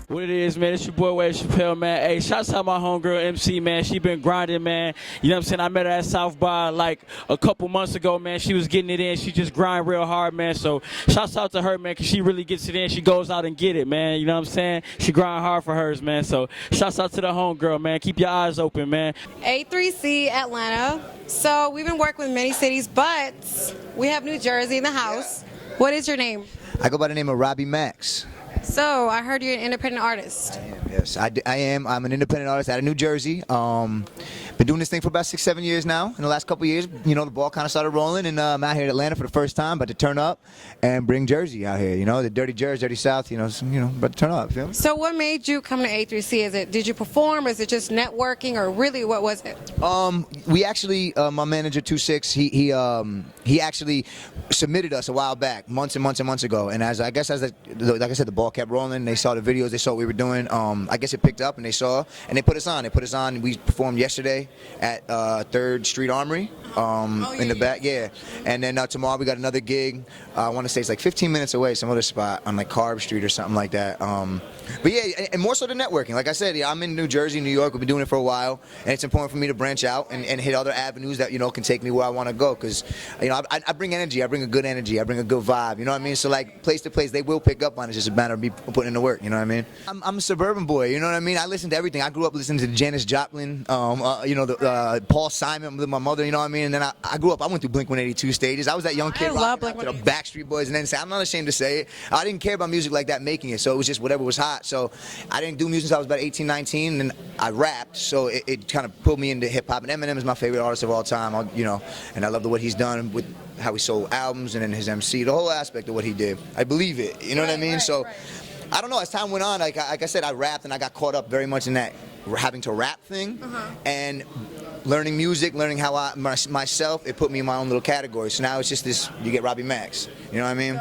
What it is, man, it's your boy Wade Chappelle, man. Hey, shouts out my homegirl MC, man. She been grinding, man. You know what I'm saying? I met her at South by like a couple months ago, man. She was getting it in. She just grind real hard, man. So shouts out to her, man, because she really gets it in. She goes out and get it, man. You know what I'm saying? She grind hard for hers, man. So shouts out to the homegirl, man. Keep your eyes open, man. A3C Atlanta. So we've been working with many cities, but we have New Jersey in the house. What is your name? I go by the name of Robbie Max. So I heard you're an independent artist. Yes, I am. I'm an independent artist out of New Jersey. Been doing this thing for about 6-7 years now. In the last couple of years, you know, the ball kind of started rolling, and I'm out here in Atlanta for the first time, about to turn up and bring Jersey out here. You know, the dirty Jersey, dirty South. You know, about to turn up. Feel me? So what made you come to A3C? Did you perform? Is it just networking, or really what was it? We actually, my manager 2-6, he actually submitted us a while back, months and months and months ago. And like I said, the ball kept rolling. They saw the videos, they saw what we were doing. I guess it picked up, and they saw, and they put us on. They put us on. We performed yesterday at 3rd Street Armory in the back, yeah. And then tomorrow we got another gig. I want to say it's like 15 minutes away, some other spot on like Carb Street or something like that. But yeah, and more so the networking. Like I said, yeah, I'm in New Jersey, New York. We've been doing it for a while, and it's important for me to branch out and hit other avenues that, you know, can take me where I want to go. Because, you know, I bring energy. I bring a good energy. I bring a good vibe. You know what I mean? So like place to place, they will pick up on it. It's just a matter of me putting in the work. You know what I mean? I'm a suburban boy. You know what I mean? I listen to everything. I grew up listening to Janis Joplin, you know, Paul Simon with my mother. You know what I mean? And then I grew up. I went through Blink-182 stages. I was that young kid rocking out to the Backstreet Boys, and then I'm not ashamed to say it. I didn't care about music like that making it. So it was just whatever was hot. So I didn't do music until I was about 18, 19, and I rapped. So it kind of pulled me into hip hop. And Eminem is my favorite artist of all time. You know, and I love what he's done with how he sold albums and then his MC, the whole aspect of what he did. I believe it. You know what I mean? So I don't know. As time went on, like I said, I rapped and I got caught up very much in that having to rap thing, and learning music, learning how myself. It put me in my own little category. So now it's just this. You get Robbie Max. You know what I mean?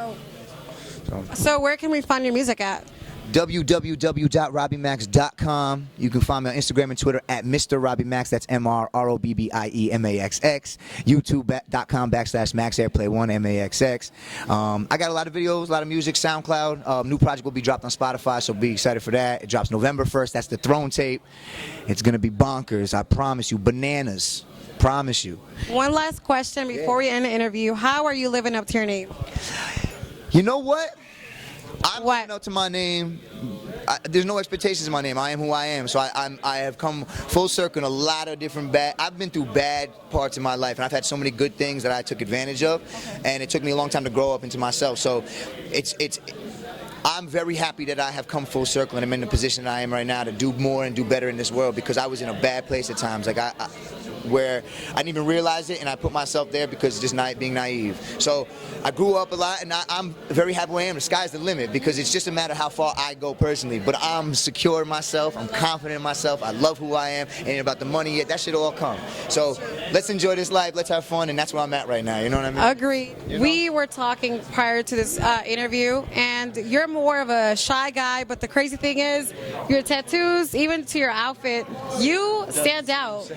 So where can we find your music at? www.robbiemax.com. You can find me on Instagram and Twitter at Mr. Robbie Max. That's MrRobbiemaxx. YouTube.com/MaxAirplay1MAXX. I got a lot of videos, a lot of music, SoundCloud. New project will be dropped on Spotify, so be excited for that. It drops November 1st. That's the Throne tape. It's gonna be bonkers. I promise you. Bananas. Promise you. One last question before we end the interview. How are you living up to your name? You know what? I'm living up to my name. There's no expectations in my name. I am who I am. So I have come full circle in a lot of different I've been through bad parts of my life, and I've had so many good things that I took advantage of, and it took me a long time to grow up into myself. So I'm very happy that I have come full circle and I'm in the position that I am right now to do more and do better in this world, because I was in a bad place at times. Like where I didn't even realize it, and I put myself there because just being naive. So I grew up a lot, and I'm very happy where I am. The sky's the limit, because it's just a matter of how far I go personally. But I'm secure in myself. I'm confident in myself. I love who I am. It ain't about the money yet. That should all come. So let's enjoy this life. Let's have fun, and that's where I'm at right now. You know what I mean? Agreed. You know? We were talking prior to this interview, and you're more of a shy guy, but the crazy thing is your tattoos, even to your outfit, you stand out.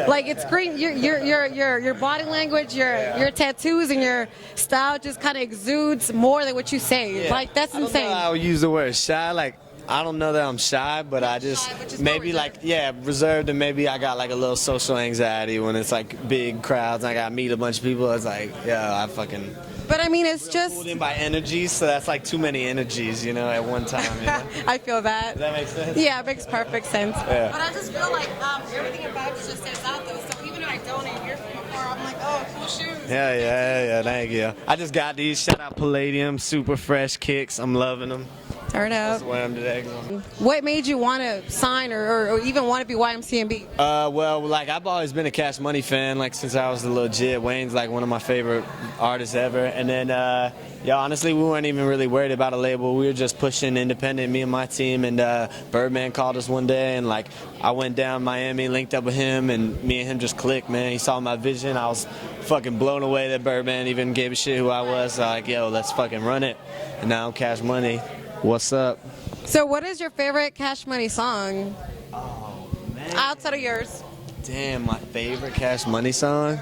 Like, it's green. Your body language, your tattoos, and your style just kind of exudes more than what you say. Like, that's insane. I don't know how I would use the word shy. Like, I don't know that I'm shy, but I just maybe like reserved, and maybe I got like a little social anxiety when it's like big crowds and I gotta meet a bunch of people. It's like, I fucking. But I mean, it's just pulled in by energies, so that's like too many energies, you know, at one time. You know? I feel that. Does that make sense? Yeah, it makes perfect sense. Yeah. But I just feel like everything about you just stands out, though. So even if I don't hear from afar, I'm like, oh, cool shoes. Yeah. Thank you. I just got these. Shout out Palladium, super fresh kicks. I'm loving them. Turn up. That's where I'm today. What made you want to sign or even want to be YMCMB? Well, like I've always been a Cash Money fan, like since I was a little jit. Wayne's like one of my favorite artists ever. And then, honestly, we weren't even really worried about a label. We were just pushing independent, me and my team. And Birdman called us one day, and like I went down Miami, linked up with him, and me and him just clicked, man. He saw my vision. I was fucking blown away that Birdman even gave a shit who I was. So like, yo, let's fucking run it. And now I'm Cash Money. What's up? So what is your favorite Cash Money song? Oh, man. Outside of yours. Damn, my favorite Cash Money song?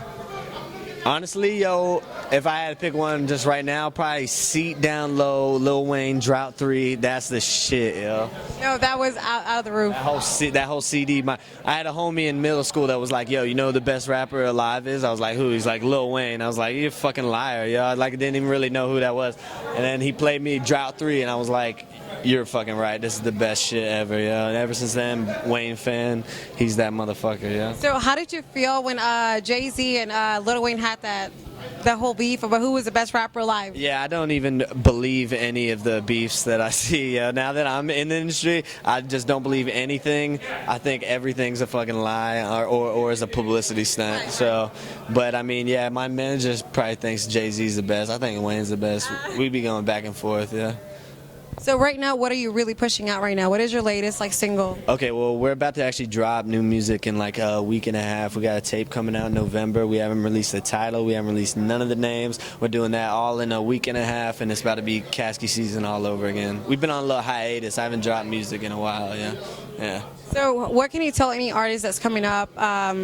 Honestly, yo, if I had to pick one just right now, probably Seat Down Low, Lil Wayne, Drought 3. That's the shit, yo. No, that was out of the roof. That whole CD. I had a homie in middle school that was like, yo, you know who the best rapper alive is? I was like, who? He's like, Lil Wayne. I was like, you're a fucking liar, yo. I didn't even really know who that was. And then he played me Drought 3, and I was like, you're fucking right. This is the best shit ever, yo. And ever since then, Wayne fan, he's that motherfucker, yo. So how did you feel when Jay-Z and Lil Wayne had that whole beef about who was the best rapper alive? Yeah, I don't even believe any of the beefs that I see. Now that I'm in the industry, I just don't believe anything. I think everything's a fucking lie or is a publicity stunt. So, but I mean, yeah, my manager probably thinks Jay-Z's the best. I think Wayne's the best. We be going back and forth, yeah. So right now, what are you really pushing out right now? What is your latest single? Okay, well, we're about to actually drop new music in like a week and a half. We got a tape coming out in November. We haven't released the title. We haven't released none of the names. We're doing that all in a week and a half, and it's about to be Caskey season all over again. We've been on a little hiatus. I haven't dropped music in a while, yeah. So what can you tell any artist that's coming up how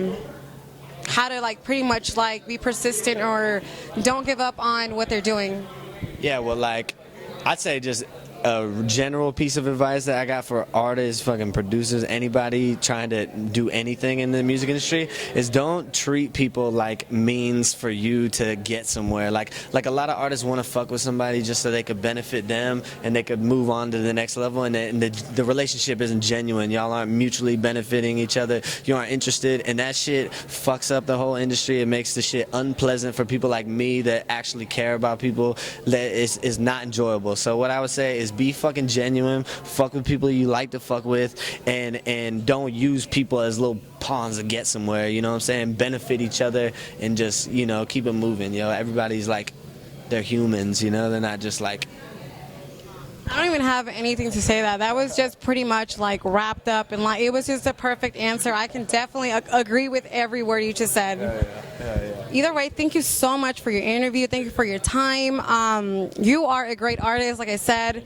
to pretty much be persistent or don't give up on what they're doing? Yeah, well, I'd say just a general piece of advice that I got for artists, fucking producers, anybody trying to do anything in the music industry is don't treat people like means for you to get somewhere. Like a lot of artists want to fuck with somebody just so they could benefit them and they could move on to the next level, and the relationship isn't genuine. Y'all aren't mutually benefiting each other. You aren't interested, and that shit fucks up the whole industry. It makes the shit unpleasant for people like me that actually care about people. That is not enjoyable. So what I would say is be fucking genuine, fuck with people you like to fuck with, and don't use people as little pawns to get somewhere, you know what I'm saying? Benefit each other and just, keep it moving, yo. Everybody's they're humans, they're not just I don't even have anything to say that was just pretty much wrapped up, and it was just a perfect answer. I can definitely agree with every word you just said. Yeah. Either way, thank you so much for your interview. Thank you for your time. You are a great artist, like I said.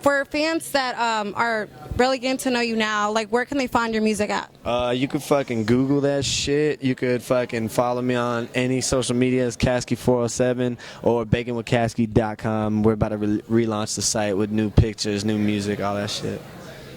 For fans that are really getting to know you now, where can they find your music at? You could fucking Google that shit. You could fucking follow me on any social media as Caskey407 or baconwithcaskey.com. We're about to relaunch the site with new pictures, new music, all that shit.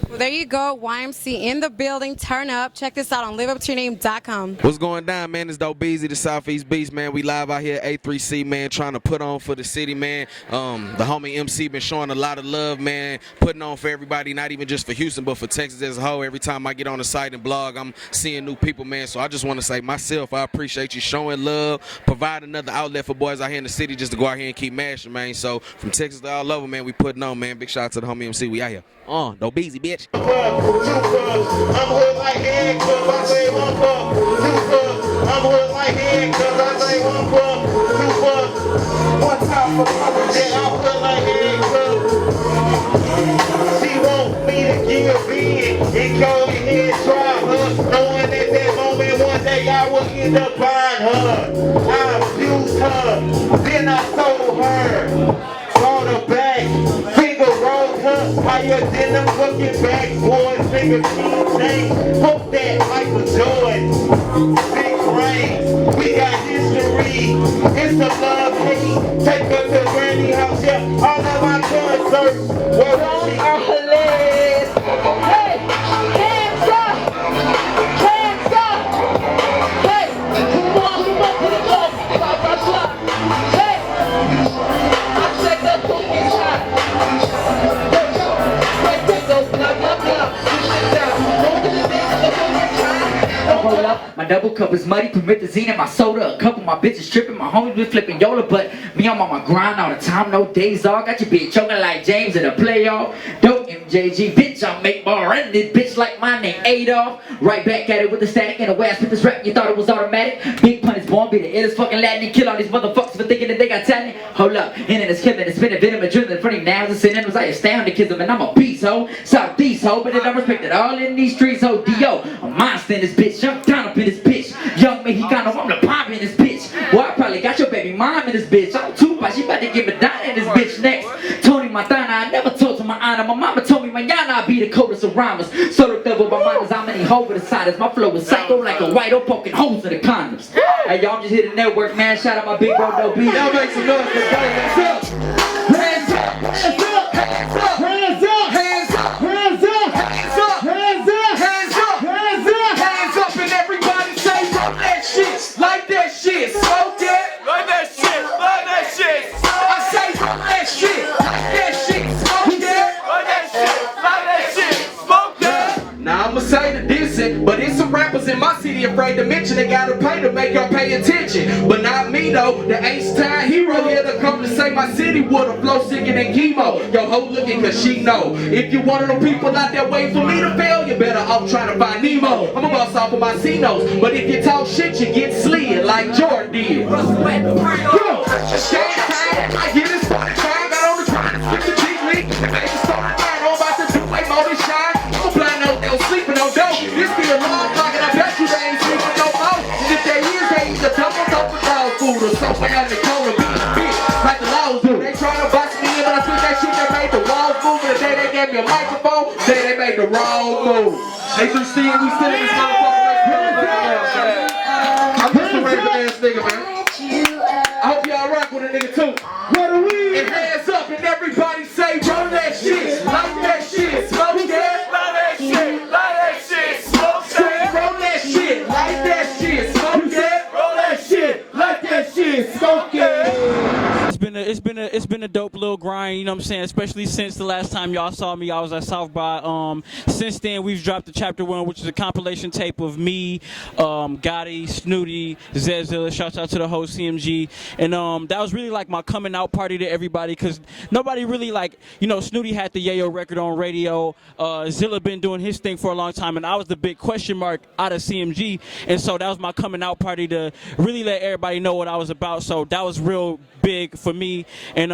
Well, there you go. YMC in the building. Turn up. Check this out on liveuptoyourname.com. What's going down, man? It's Dope Beezy, the Southeast Beast, man. We live out here at A3C, man, trying to put on for the city, man. The homie MC been showing a lot of love, man, putting on for everybody, not even just for Houston, but for Texas as a whole. Every time I get on the site and blog, I'm seeing new people, man. So I just want to say myself, I appreciate you showing love, provide another outlet for boys out here in the city just to go out here and keep mashing, man. So from Texas to all over, man, we putting on, man. Big shout out to the homie MC. We out here. Dope Beezy, bitch. I'm hood like handcuffs, I say one fuck, two fucks. I'm hood like handcuffs, I say one fuck, two fucks. One time for yeah, I'm hood like handcuffs. She want me to give in and go ahead and try her, knowing at that moment one day I will end up buying her. I abused her, then I sold her. Brought her back, finger rolled her higher than them fucking backboards, finger team hope that Michael Jordan, big rain, we got history, it's a love hate, take her to Granny House, yeah, all of my concerts, well, she are hilarious, hey, hands up, hey, come on to the ball, blah, blah, blah, hey, hold up, my double cup is muddy, promethazine in my soda. A couple of my bitches tripping, my homies been flipping Yola, but me, I'm on my grind all the time, no days off. Got your bitch choking like James in a playoff. Dope MJG, bitch, I'm make more running this bitch like my name Adolf. Right back at it with the static and the way I spit this rap, you thought it was automatic. Big pun is born, be the illest fucking Latin and kill all these motherfuckers for thinking that they got talent. Hold up, and then it's killing, it's spinning venom and drilling in front of now it's sitting was like astounded kids, and I'm a beast ho, Southeast ho, but then I respect it all in these streets, ho, D.O. A monster in this bitch, young down up in this bitch, young Mexicano, I'm the bomb in this bitch. Well, I probably got your baby mom in this bitch. I'm Tupac, she about to give a dime in this bitch next. Tony Montana, I never told to my honor. My mama told me mañana be the coldest of rhymers. Solo double my mind is how many hoes with the siders. My flow is psycho like a white poking holes in the condoms. Hey, y'all just hit the network, man. Shout out my big bro, No Beat. Y'all make some noise for hands up. Hands up, hands up, hands up, hands up, hands up, hands up, hands up, hands up, hands up, hands up, Hands up and everybody say roll that shit. Like that shit. Smoke that. Like that shit, like that shit. I say roll that shit. Like that shit. Smoke that. Like that shit, like that shit. Smoke that. Now I'ma say the dissing, but it's some rappers in my city afraid to mention they gotta pay to make y'all pay attention. But not me though, the H-Time hero here to come to say my city with a flow sicker than chemo. Yo ho looking cause she know. If you one of them people out there waiting for me to fail, you better off trying to find Nemo. I'm a boss off of my C-notes, but if you talk shit, you get slid like Jordan did. I hear this fucking time, got on the grind, skip the G-League, baby start flying, I'm about to do like more than shine. I'm blind out there sleeping on dope. This be a long clock and I bet you they ain't sleeping no more. And if they is, they either double up with dog food or somewhere in the corner being a bitch like the laws do. They trying to box me in, but I think that shit that made the walls move. And the day they gave me a microphone, say they made the wrong move. A3C and we still in this motherfucker. I'm just a regular ass nigga, man. I hope y'all rock with a nigga too. What are we? And hands up and everybody say roll that shit, like that shit, smoke that. Like that shit, like that shit. Smoke Say that. roll that shit, like that shit, smoke that. Roll that shit, like that shit. Smoke that. It's been a dope little grind, you know what I'm saying, especially since the last time y'all saw me. I was at South by. Since then we've dropped the chapter 1, which is a compilation tape of me, Gotti, Snooty, Zezilla, shouts out to the whole CMG. And that was really like my coming out party to everybody, because nobody really, like, you know, Snooty had the Yayo record on radio, Zilla been doing his thing for a long time, and I was the big question mark out of CMG. And so that was my coming out party to really let everybody know what I was about. So that was real big for me. And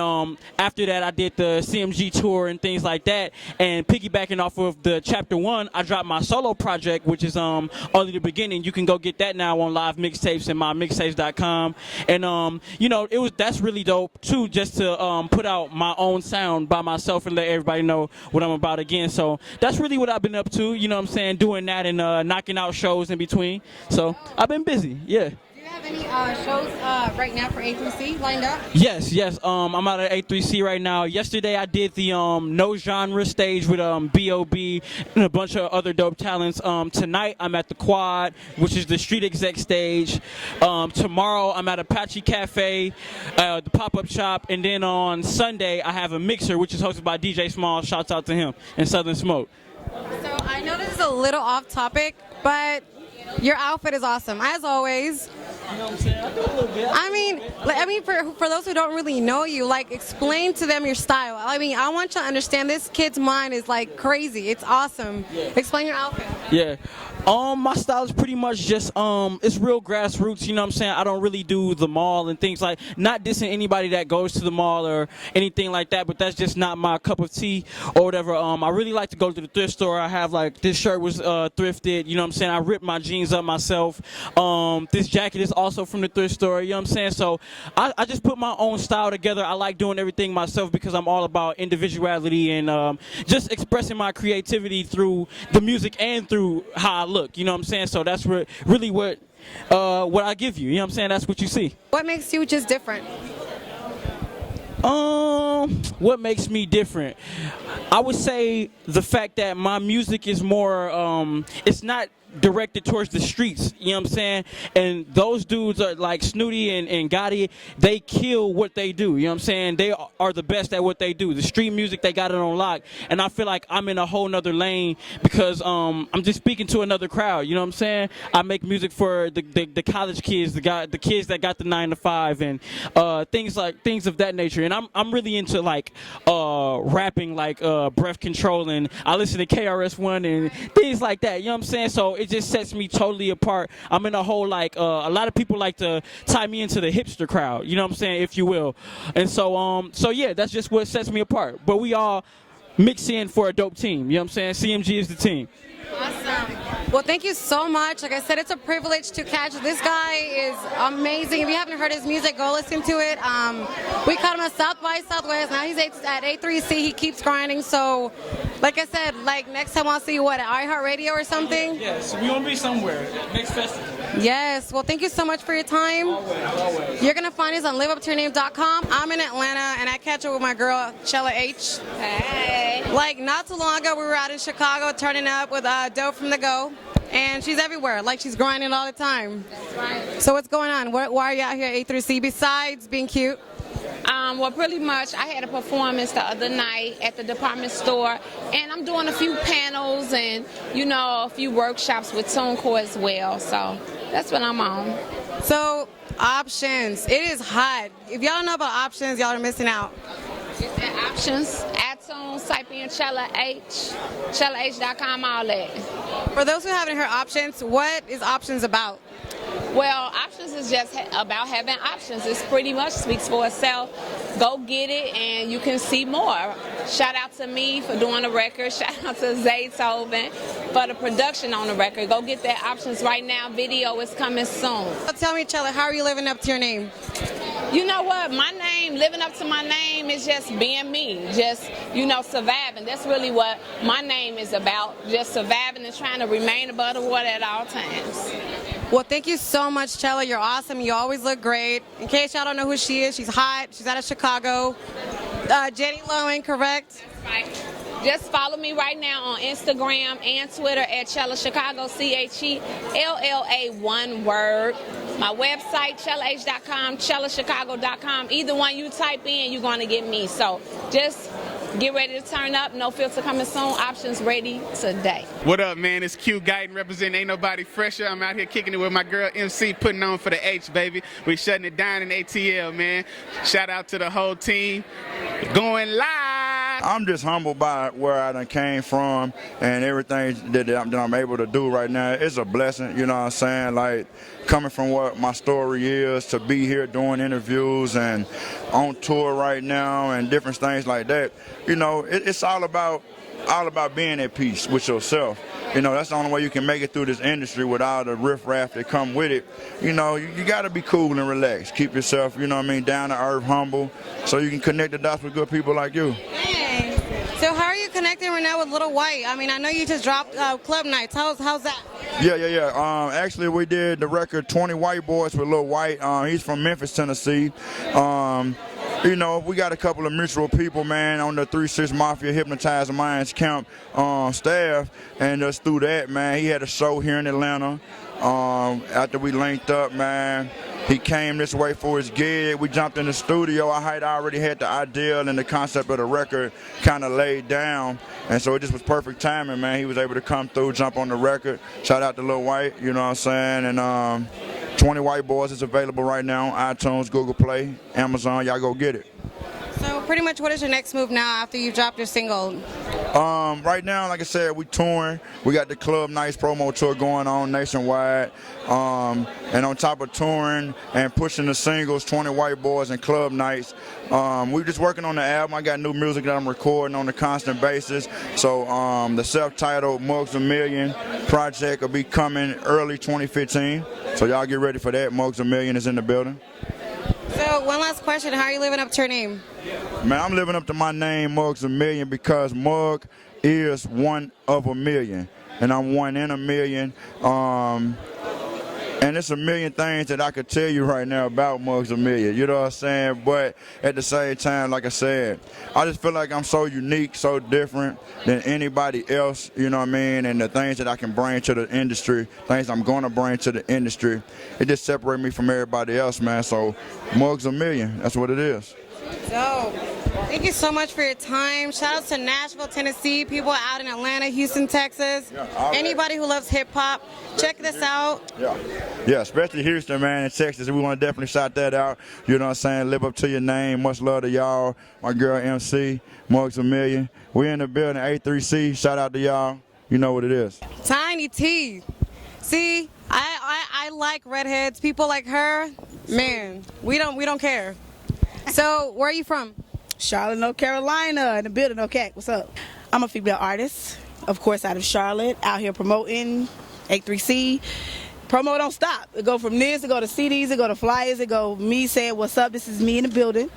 after that I did the CMG tour and things like that, and piggybacking off of the chapter 1, I dropped my solo project, which is only the beginning. You can go get that now on live mixtapes and my mixtapes.com. And you know, that's really dope too, just to put out my own sound by myself and let everybody know what I'm about again. So that's really what I've been up to, you know what I'm saying, doing that and knocking out shows in between. So I've been busy, yeah. Do you have any shows right now for A3C lined up? Yes. I'm out at A3C right now. Yesterday I did the No Genre stage with B.O.B. and a bunch of other dope talents. Tonight I'm at the Quad, which is the Street Exec stage. Tomorrow I'm at Apache Cafe, the pop-up shop, and then on Sunday I have a mixer, which is hosted by DJ Small. Shouts out to him, and Southern Smoke. So I know this is a little off topic, but your outfit is awesome, as always. You know what I'm saying? I do a little bit. I mean, for those who don't really know you, like, explain to them your style. I mean, I want you to understand this kid's mind is like crazy. It's awesome. Yeah. Explain your outfit. Yeah. My style is pretty much just it's real grassroots, you know what I'm saying? I don't really do the mall and things like, not dissing anybody that goes to the mall or anything like that, but that's just not my cup of tea or whatever. I really like to go to the thrift store. I have, like, this shirt was thrifted, you know what I'm saying? I ripped my jeans up myself. This jacket is also from the thrift store, you know what I'm saying? So I just put my own style together. I like doing everything myself because I'm all about individuality and just expressing my creativity through the music and through how I look, you know what I'm saying? So that's really what I give you know what I'm saying? That's what you see. What makes you just different? What makes me different? I would say the fact that my music is more it's not directed towards the streets, you know what I'm saying? And those dudes are like Snooty and Gotti, they kill what they do, you know what I'm saying? They are the best at what they do. The street music, they got it on lock. And I feel like I'm in a whole nother lane because I'm just speaking to another crowd, you know what I'm saying? I make music for the college kids, the kids that got the 9 to 5 and things of that nature. And I'm really into like rapping, like Breath Control, and I listen to KRS-One and things like that, you know what I'm saying? So it just sets me totally apart. I'm in a whole, like, a lot of people like to tie me into the hipster crowd, you know what I'm saying, if you will. And so yeah, that's just what sets me apart. But we all mix in for a dope team, you know what I'm saying? CMG is the team. Awesome. Well, thank you so much. Like I said, it's a privilege to catch. This guy is amazing. If you haven't heard his music, go listen to it. We caught him at South by Southwest. Now he's at A3C. He keeps grinding. So, like I said, like next time I'll see you, at iHeartRadio or something? Yes, we're going to be somewhere. Next festival. Yes. Well, thank you so much for your time. Always. You're going to find us on liveuptoyourname.com. I'm in Atlanta, and I catch up with my girl, Chella H. Hey. Like, not too long ago, we were out in Chicago turning up with Dope from the Go. And she's everywhere. Like, she's grinding all the time. That's right. So what's going on? Why are you out here at A3C besides being cute? Well, pretty much, I had a performance the other night at the department store, and I'm doing a few panels and, you know, a few workshops with TuneCore as well. So that's what I'm on. So, options. It is hot. If y'all don't know about options, y'all are missing out. It's at Options, iTunes, type in Chella H, ChellaH.com, all that. For those who haven't heard options, what is options about? Well, options is just about having options. It's pretty much speaks for itself. Go get it and you can see more. Shout out to me for doing the record. Shout out to Zaytoven for the production on the record. Go get that options right now. Video is coming soon. So tell me, Chella, how are you living up to your name? You know what? My name, living up to my name is just being me. Just, you know, surviving. That's really what my name is about. Just surviving and trying to remain above the water at all times. Well, thank you so much, Chella. You're awesome. You always look great. In case y'all don't know who she is, she's hot. She's out of Chicago. Jenny Lowen, correct? Right. Just follow me right now on Instagram and Twitter at Chella Chicago, CHELLA, one word. My website, ChellaH.com, ChellaChicago.com. Either one you type in, you're going to get me. So just get ready to turn up. No filter coming soon. Options ready today. What up, man? It's Q Guyton representing Ain't Nobody Fresher. I'm out here kicking it with my girl MC, putting on for the H, baby. We shutting it down in ATL, man. Shout out to the whole team. Going live. I'm just humbled by where I done came from and everything that I'm able to do right now. It's a blessing, you know what I'm saying? Like, coming from what my story is to be here doing interviews and on tour right now and different things like that. You know, it's all about being at peace with yourself. You know, that's the only way you can make it through this industry without the riffraff that come with it. You know, you got to be cool and relaxed. Keep yourself, you know what I mean, down to earth, humble, so you can connect the dots with good people like you. Dang. So how are you connecting right now with Little White? I mean, I know you just dropped Club Nights. How's that? Yeah. Actually, we did the record 20 White Boys with Lil White. He's from Memphis, Tennessee. You know, we got a couple of mutual people, man, on the 3-6 Mafia Hypnotizer Minds Camp staff, and just through that, man, he had a show here in Atlanta. After we linked up, man, he came this way for his gig. We jumped in the studio. I had already had the idea and the concept of the record kind of laid down, and so it just was perfect timing, man. He was able to come through, jump on the record. Shout out to Lil White, you know what I'm saying, and 20 White Boys is available right now on iTunes, Google Play, Amazon. Y'all go get it. So pretty much what is your next move now after you dropped your single? Right now, like I said, we touring. We got the Club Nights promo tour going on nationwide. And on top of touring and pushing the singles, 20 White Boys and Club Nights, we're just working on the album. I got new music that I'm recording on a constant basis. So the self-titled Mugs a Million project will be coming early 2015. So y'all get ready for that. Mugs a Million is in the building. So one last question, how are you living up to your name? Man, I'm living up to my name, Mugs a Million, because Mug is one of a million, and I'm one in a million. And it's a million things that I could tell you right now about Mugs a Million, you know what I'm saying? But at the same time, like I said, I just feel like I'm so unique, so different than anybody else, you know what I mean? And the things that I can bring to the industry, things I'm going to bring to the industry, it just separates me from everybody else, man. So Mugs a Million, that's what it is. So, thank you so much for your time. Shout out to Nashville, Tennessee, people out in Atlanta, Houston, Texas. Yeah, anybody who loves hip hop, check this out. Yeah, especially Houston, man, and Texas. We want to definitely shout that out. You know what I'm saying? Live up to your name. Much love to y'all. My girl MC, Mugs a Million. We in the building, A3C. Shout out to y'all. You know what it is. Tiny T. See, I like redheads. People like her, man, we don't care. So, where are you from? Charlotte, North Carolina, in the building. Okay, what's up? I'm a female artist. of course, out of Charlotte, out here promoting A3C. Promo don't stop. It go from this, it go to CDs, it go to flyers, it go me saying, what's up, this is me in the building.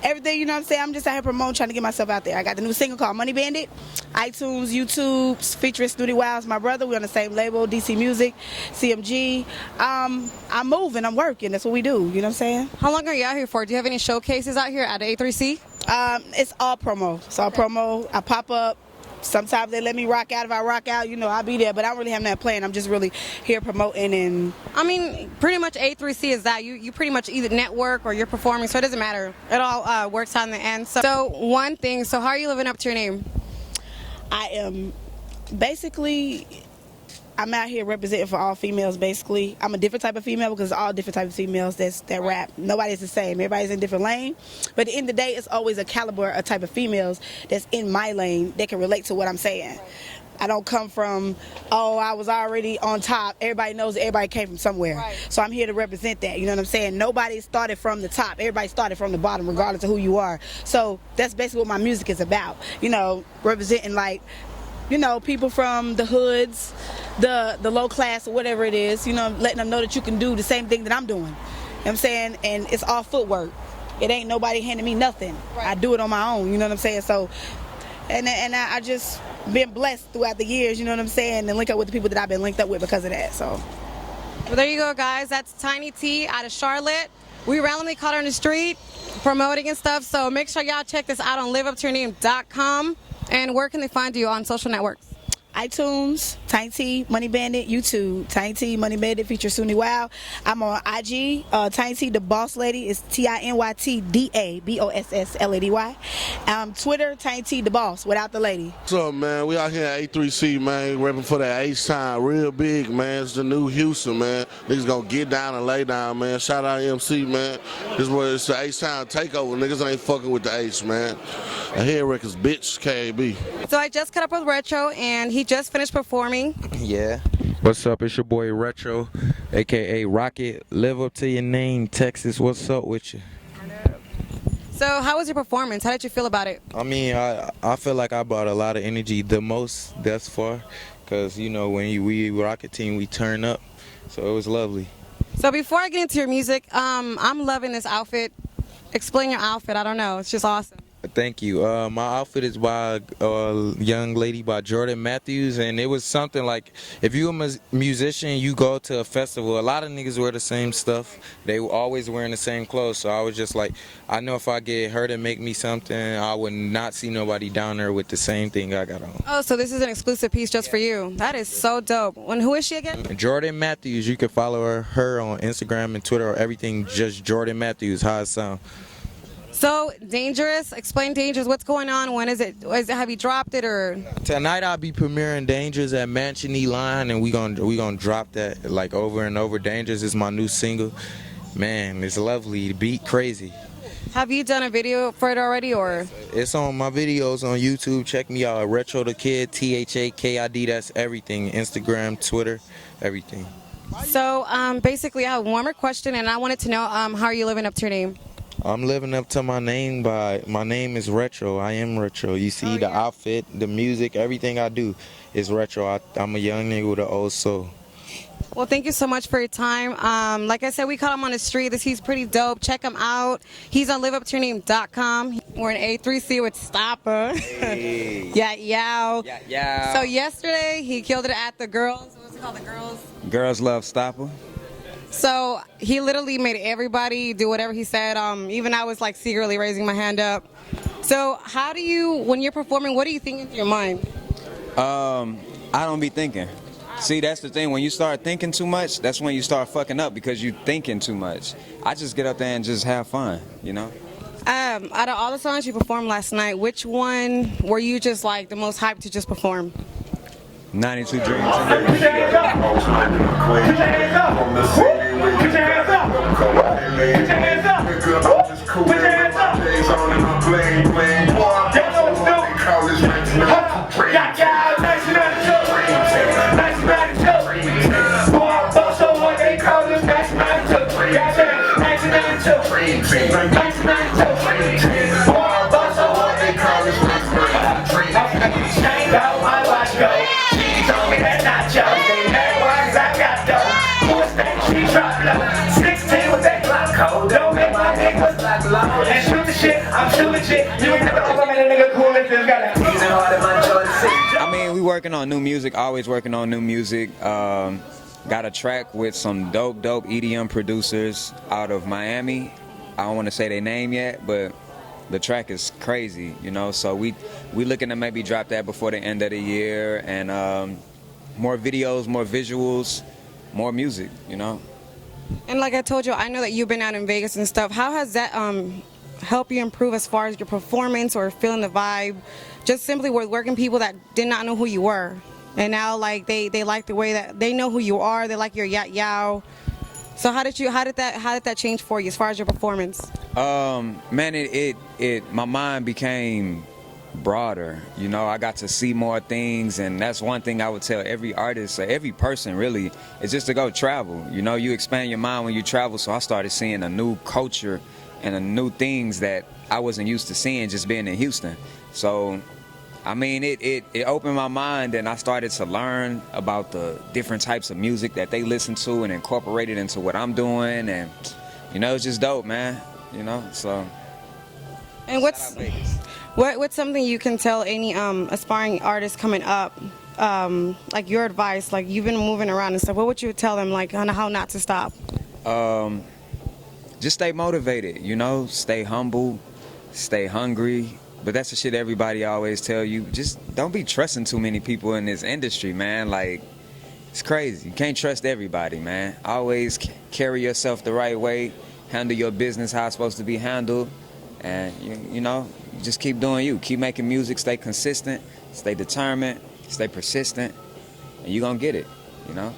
Everything, you know what I'm saying? I'm just out here promoting, trying to get myself out there. I got the new single called Money Bandit, iTunes, YouTube, featuring Snooty Wild's my brother. We're on the same label, DC Music, CMG. I'm moving, I'm working. That's what we do, you know what I'm saying? How long are you out here for? Do you have any showcases out here at A3C? It's all promo. It's all promo. I pop up. Sometimes they let me rock out. If I rock out, you know, I'll be there. But I don't really have that plan. I'm just really here promoting and... I mean, pretty much A3C is that. You pretty much either network or you're performing, so it doesn't matter. It all works out in the end. So one thing, so how are you living up to your name? I am basically... I'm out here representing for all females, basically. I'm a different type of female because all different types of females that rap. Nobody's the same. Everybody's in a different lane. But at the end of the day, it's always a caliber, a type of females that's in my lane that can relate to what I'm saying. I don't come from, oh, I was already on top. Everybody knows that everybody came from somewhere. Right. So I'm here to represent that. You know what I'm saying? Nobody started from the top. Everybody started from the bottom, regardless of who you are. So that's basically what my music is about. You know, representing like, you know, people from the hoods, the low class or whatever it is, you know, letting them know that you can do the same thing that I'm doing. You know what I'm saying? And it's all footwork. It ain't nobody handing me nothing. Right. I do it on my own, you know what I'm saying? So, and I just been blessed throughout the years, you know what I'm saying, and link up with the people that I've been linked up with because of that, so. Well, there you go, guys. That's Tiny T out of Charlotte. We randomly caught her on the street promoting and stuff, so make sure y'all check this out on liveuptoyourname.com. And where can they find you on social networks? iTunes, Tiny T, Money Bandit, YouTube, Tiny T, Money Bandit, features Sunni Wild. I'm on IG, Tiny T, the Boss Lady, is TinyTDABOSSLADY. Twitter, Tiny T, the Boss, without the lady. What's up, man? We out here at A3C, man, repping for that H-Time, real big, man. It's the new Houston, man. Niggas gonna get down and lay down, man. Shout out MC, man. This was it's the H-Time takeover. Niggas ain't fucking with the H, man. A Head Records, bitch, KB. So I just cut up with Retro, and he just finished performing. Yeah. What's up? It's your boy Retro, aka Rocket. Live up to your name, Texas. What's up with you? So how was your performance? How did you feel about it? I mean, I feel like I brought a lot of energy, the most thus far, because you know when we Rocket Team, we turn up, so it was lovely. So before I get into your music, I'm loving this outfit. Explain your outfit. I don't know. It's just awesome. Thank you. My outfit is by a young lady by Jordan Matthews, and it was something like, if you're a musician, you go to a festival, a lot of niggas wear the same stuff. They were always wearing the same clothes, so I was just like, I know if I get her to make me something, I would not see nobody down there with the same thing I got on. Oh, so this is an exclusive piece just for you. That is so dope. And who is she again? Jordan Matthews. You can follow her on Instagram and Twitter or everything, just Jordan Matthews, how it sound. So, Dangerous, explain Dangerous. What's going on? When is it? Have you dropped it or? Tonight I'll be premiering Dangerous at Mansion E Line, and we gonna drop that like over and over. Dangerous is my new single. Man, it's lovely. The beat crazy. Have you done a video for it already, or? It's on my videos on YouTube. Check me out, Retro the Kid, THAKID. That's everything. Instagram, Twitter, everything. So, basically, I have one more question, and I wanted to know how are you living up to your name? I'm living up to my name my name is Retro. I am Retro. You see the outfit, the music, everything I do is Retro. I'm a young nigga with an old soul. Well, thank you so much for your time. Like I said, we caught him on the street. He's pretty dope. Check him out. He's on liveuptoyourname.com. We're in A3C with Stopper. Hey. Yeah, yow. Yeah, yeah. So yesterday, he killed it at the Girls. What's it called, the Girls? Girls Love Stopper. So he literally made everybody do whatever he said. Even I was like secretly raising my hand up. So how do you, when you're performing, what do you think in your mind? I don't be thinking. See, that's the thing. When you start thinking too much, that's when you start fucking up because you're thinking too much. I just get up there and just have fun, you know? Out of all the songs you performed last night, which one were you just like the most hyped to just perform? 92 Dreams. Put your hands up! Put your hands up! Put your hands up! Put your hands up! Put your hands up! Y'all know what to do! Yeah, yeah, 1992! 1992! Boy, I bust so hard they call this 1992! Yeah, 1992! 1992! Boy, I bust so hard they call this 1992! Change out my life! drop low. 16 with that Glock code. Don't make my niggas black low. And shoot the shit, I'm too legit. You ain't never ever met a nigga cool if this got a teasing hard in my Jordan 6. I mean, we working on new music, always working on new music. Got a track with some dope EDM producers out of Miami. I don't want to say their name yet, but the track is crazy, you know. So we looking to maybe drop that before the end of the year, and more videos, more visuals, more music, you know. And like I told you, I know that you've been out in Vegas and stuff. How has that helped you improve as far as your performance or feeling the vibe? Just simply with working people that did not know who you were, and now like they like the way that they know who you are. They like your yow. So how did that change for you as far as your performance? Man, my mind became broader. You know, I got to see more things, and that's one thing I would tell every artist or every person really, is just to go travel. You know, you expand your mind when you travel. So I started seeing a new culture and a new things that I wasn't used to seeing just being in Houston. So I mean, it opened my mind, and I started to learn about the different types of music that they listen to and incorporate it into what I'm doing, and you know, it's just dope, man. You know, so. And what's something you can tell any aspiring artist coming up, like your advice? Like, you've been moving around and stuff. What would you tell them, like, on how not to stop? Just stay motivated. You know, stay humble, stay hungry. But that's the shit everybody always tell you. Just don't be trusting too many people in this industry, man. Like, it's crazy. You can't trust everybody, man. Always carry yourself the right way. Handle your business how it's supposed to be handled. And, you know, just keep doing you. Keep making music. Stay consistent. Stay determined. Stay persistent. And you're going to get it, you know?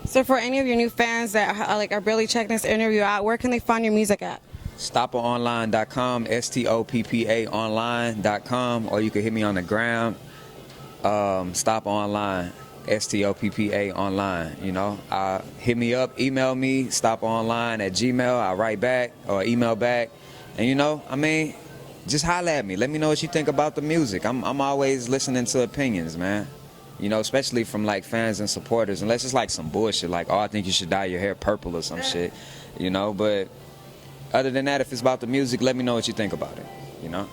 So for any of your new fans that are really checking this interview out, where can they find your music at? StoppaOnline.com, STOPPA online.com, or you can hit me on the gram, Stoppa Online, STOPPA online, you know. Hit me up, email me, stoppaonline@gmail. I write back or email back. And you know, I mean, just holler at me. Let me know what you think about the music. I'm always listening to opinions, man. You know, especially from like fans and supporters, unless it's like some bullshit like, oh, I think you should dye your hair purple or some shit, you know. But other than that, if it's about the music, let me know what you think about it, you know?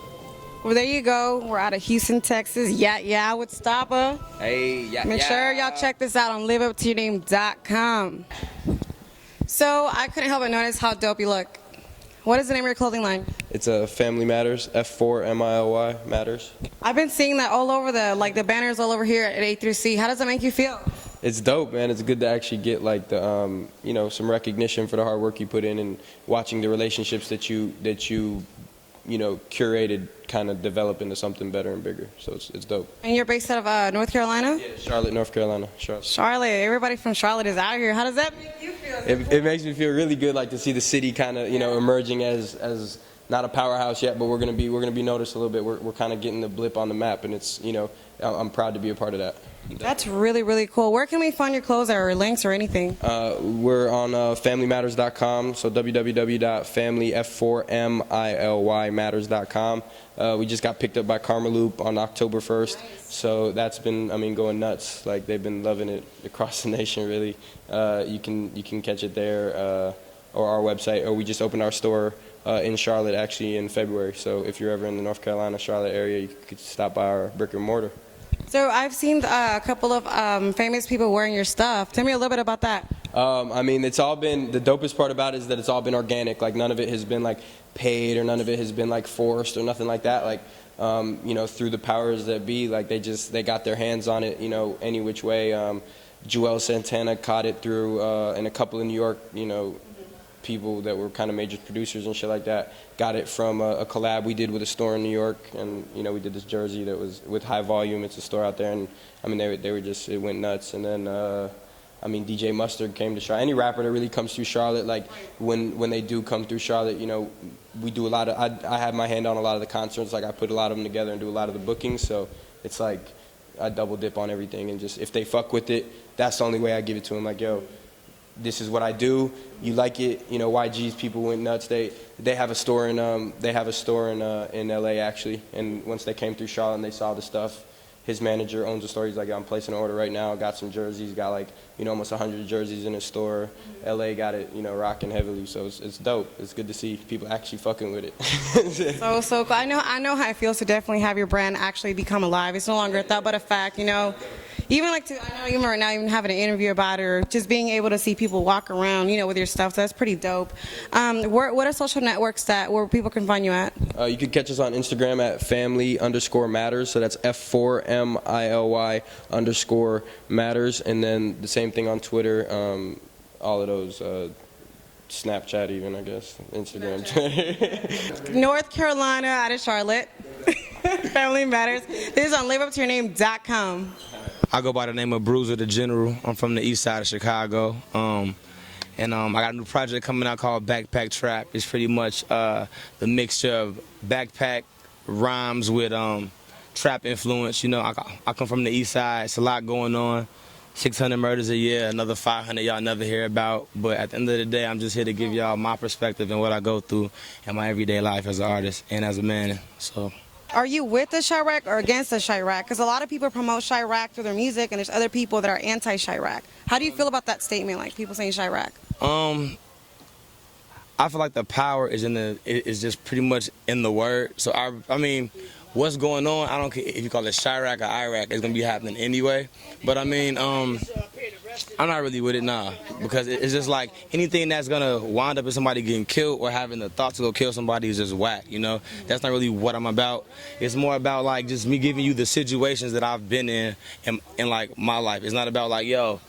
Well, there you go. We're out of Houston, Texas. Yeah, with Stoppa. Hey, yeah. Make sure y'all check this out on liveuptoyourname.com. So I couldn't help but notice how dope you look. What is the name of your clothing line? It's a Family Matters, F4MILY Matters. I've been seeing that all over the banners all over here at A3C. How does that make you feel? It's dope, man. It's good to actually get like the, you know, some recognition for the hard work you put in, and watching the relationships that you know, curated kind of develop into something better and bigger. So it's dope. And you're based out of North Carolina? Yeah, Charlotte, North Carolina. Charlotte. Everybody from Charlotte is out here. How does that make you feel? It makes me feel really good, like to see the city kind of, you know, emerging as not a powerhouse yet, but we're gonna be noticed a little bit. We're kind of getting the blip on the map, and it's, you know, I'm proud to be a part of that. That's really, really cool. Where can we find your clothes or links or anything? We're on familymatters.com, so www.family4MILYmatters.com. We just got picked up by Karma Loop on October 1st, so that's been, I mean, going nuts. Like, they've been loving it across the nation, really. You can catch it there, or our website, or we just opened our store in Charlotte actually in February. So if you're ever in the North Carolina, Charlotte area, you could stop by our brick and mortar. So I've seen a couple of famous people wearing your stuff. Tell me a little bit about that. I mean, it's all been, the dopest part about it is that it's all been organic. Like, none of it has been like paid, or none of it has been like forced or nothing like that. Like, you know, through the powers that be, like they got their hands on it, you know, any which way. Joel Santana caught it through, and a couple of New York, you know, people that were kind of major producers and shit like that, got it from a collab we did with a store in New York. And you know, we did this jersey that was with High Volume. It's a store out there, and I mean, they were just, it went nuts. And then I mean, DJ Mustard came to Charlotte. Any rapper that really comes through Charlotte, like when they do come through Charlotte, you know, we do a lot of, I have my hand on a lot of the concerts. Like, I put a lot of them together and do a lot of the bookings. So it's like I double dip on everything, and just, if they fuck with it, that's the only way I give it to them. Like, yo, this is what I do. You like it? You know, YG's people went nuts. They have a store in LA actually. And once they came through Charlotte and they saw the stuff, his manager owns the store. He's like, I'm placing an order right now. Got some jerseys. Got like, almost 100 jerseys in his store. LA got it, rocking heavily. So it's dope. It's good to see people actually fucking with it. So cool. I know how it feels to definitely have your brand actually become alive. It's no longer a thought but a fact, Even I know even right now, even having an interview about it, or just being able to see people walk around, with your stuff. So that's pretty dope. What are social networks where people can find you at? You can catch us on Instagram at family_matters. So that's F4MILY_matters. And then the same thing on Twitter. All of those. Snapchat even, I guess. Instagram. North Carolina out of Charlotte. Family Matters. This is on liveuptoyourname.com. I go by the name of Bruiser the General. I'm from the east side of Chicago. I got a new project coming out called Backpack Trap. It's pretty much the mixture of backpack rhymes with trap influence. I come from the east side. It's a lot going on. 600 murders a year, another 500 y'all never hear about. But at the end of the day, I'm just here to give y'all my perspective and what I go through in my everyday life as an artist and as a man. So. Are you with the Chirac or against the Chirac? Because a lot of people promote Chirac through their music, and there's other people that are anti-Chirac. How do you feel about that statement, like people saying Chirac? I feel like the power is is just pretty much in the word. So I mean, what's going on? I don't care if you call it Chirac or Iraq. It's gonna be happening anyway. But I mean, I'm not really with it now because it's just like anything that's gonna wind up in somebody getting killed or having the thought to go kill somebody is just whack. That's not really what I'm about. It's more about like just me giving you the situations that I've been in like my life. It's not about like, yo,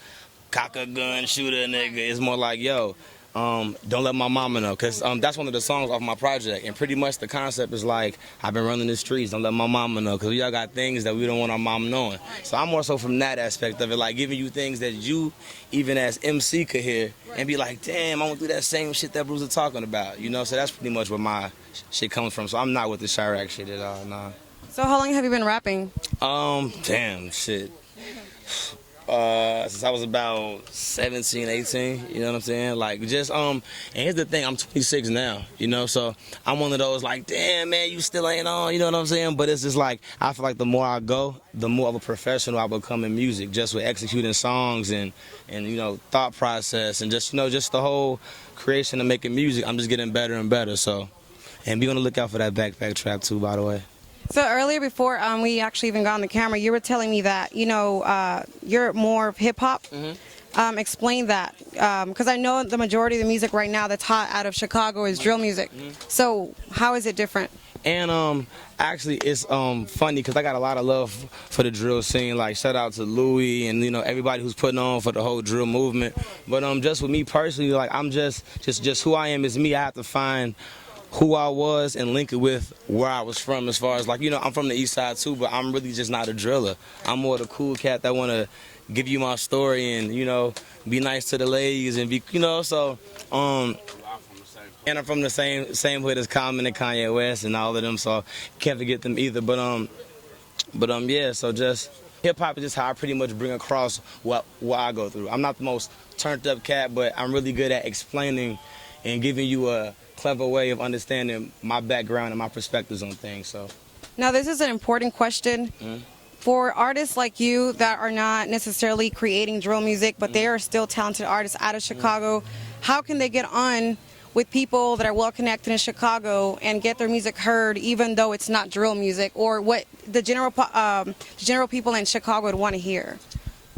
cock a gun, shoot a nigga. It's more like, yo, don't let my mama know, because that's one of the songs off my project, and pretty much the concept is like, I've been running the streets, don't let my mama know, because we all got things that we don't want our mom knowing. So I'm more so from that aspect of it, like giving you things that you, even as MC, could hear and be like, damn, I want to do that same shit that Bruce is talking about, So that's pretty much where my shit comes from. So I'm not with the Chirac shit at all, nah. So how long have you been rapping? Damn, shit. Since I was about 17, 18, you know what I'm saying? Like, just, and here's the thing, I'm 26 now, so I'm one of those, like, damn, man, you still ain't on, you know what I'm saying? But it's just like, I feel like the more I go, the more of a professional I become in music, just with executing songs and thought process and just, just the whole creation of making music. I'm just getting better and better, so. And be on the lookout for that Backpack Trap, too, by the way. So earlier, before we actually even got on the camera, you were telling me that, you're more of hip-hop. Mm-hmm. Explain that, because I know the majority of the music right now that's hot out of Chicago is drill music. Mm-hmm. So how is it different? And actually, it's funny because I got a lot of love for the drill scene. Like, shout out to Louis and everybody who's putting on for the whole drill movement. But just with me personally, like I'm just who I am is me. I have to find who I was and link it with where I was from, as far as like, I'm from the east side too, but I'm really just not a driller. I'm more the cool cat that want to give you my story and, be nice to the ladies and be, so, and I'm from the same hood as Common and Kanye West and all of them, so can't forget them either. But yeah, so just hip-hop is just how I pretty much bring across what I go through. I'm not the most turned up cat, but I'm really good at explaining and giving you a clever way of understanding my background and my perspectives on things. So now this is an important question. Mm-hmm. For artists like you that are not necessarily creating drill music, but they are still talented artists out of Chicago, how can they get on with people that are well connected in Chicago and get their music heard, even though it's not drill music, or what the general people in Chicago would want to hear?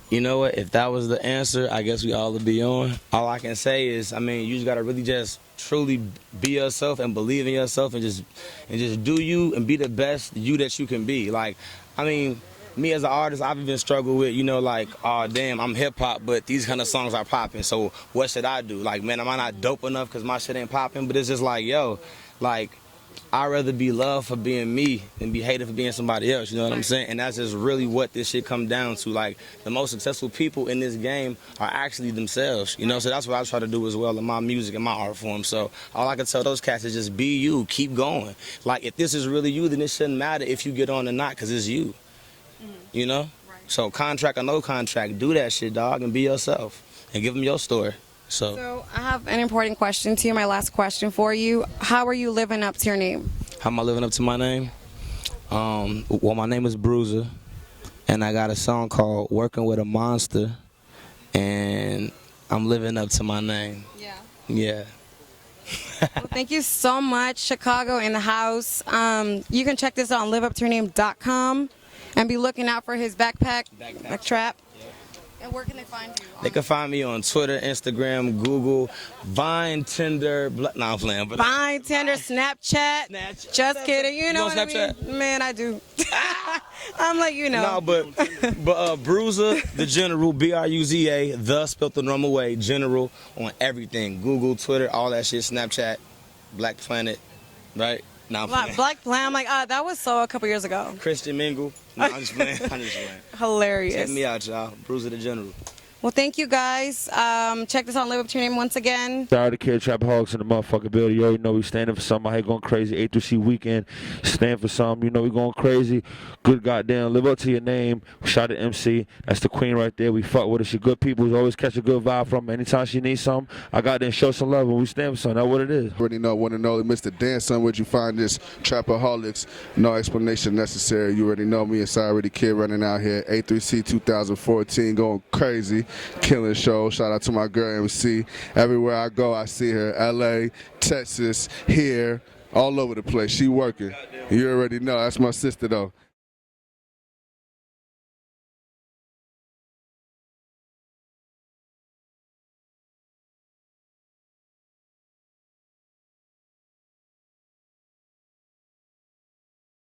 You know what? If that was the answer, I guess we all would be on. All I can say is, you just gotta really just truly be yourself and believe in yourself and just do you and be the best you that you can be. Like, me as an artist, I've even struggled with, like, oh damn, I'm hip hop, but these kind of songs are popping. So what should I do? Like, man, am I not dope enough because my shit ain't popping? But it's just like, yo, like, I'd rather be loved for being me than be hated for being somebody else, you know what I'm saying? And that's just really what this shit comes down to. Like, the most successful people in this game are actually themselves, So that's what I try to do as well in my music and my art form. So all I can tell those cats is just be you, keep going. Like, if this is really you, then it shouldn't matter if you get on or not, because it's you, Right. So contract or no contract, do that shit, dog, and be yourself and give them your story. So I have an important question to you, my last question for you. How are you living up to your name? How am I living up to my name? Well, my name is Bruiser. and I got a song called "Working with a Monster," and I'm living up to my name. Yeah. Yeah. Well, thank you so much, Chicago in the house. You can check this out on liveuptoyourname.com and be looking out for his backpack trap. And where can they find you? They can find me on Twitter, Instagram, Google, Vine, Tinder. No, I'm playing. But Vine, Tinder, Snapchat. Just kidding. You know what I mean? Man, I do. I'm like, you know. No, but Bruiser, the General, B-R-U-Z-A, the spelled the normal way, General on everything. Google, Twitter, all that shit, Snapchat, Black Planet, right? No, I'm playing. Black Plan. I'm like, that was so a couple years ago. Christian Mingle. No, I'm just playing. Hilarious. Check me out, y'all. Bruiser the General. Well, thank you guys. Check this out on Live Up to Your Name once again. Shout out to Kid Trapaholics in the motherfucking building. You already know we standing for something out here going crazy. A3C weekend, stand for something. You know we going crazy. Good goddamn. Live up to your name. Shout out to MC. That's the queen right there. We fuck with her. She good people. We always catch a good vibe from her. Anytime she needs something, I got there and show some love and we stand for something. That's what it is. Already know, want to know, Mr. Dan, son, where'd you find this Trapaholics? No explanation necessary. You already know me and Already Kid running out here. A3C 2014 going crazy. Killing show. Shout out to my girl MC. Everywhere I go, I see her. LA, Texas, here, all over the place. She working. You already know. That's my sister, though.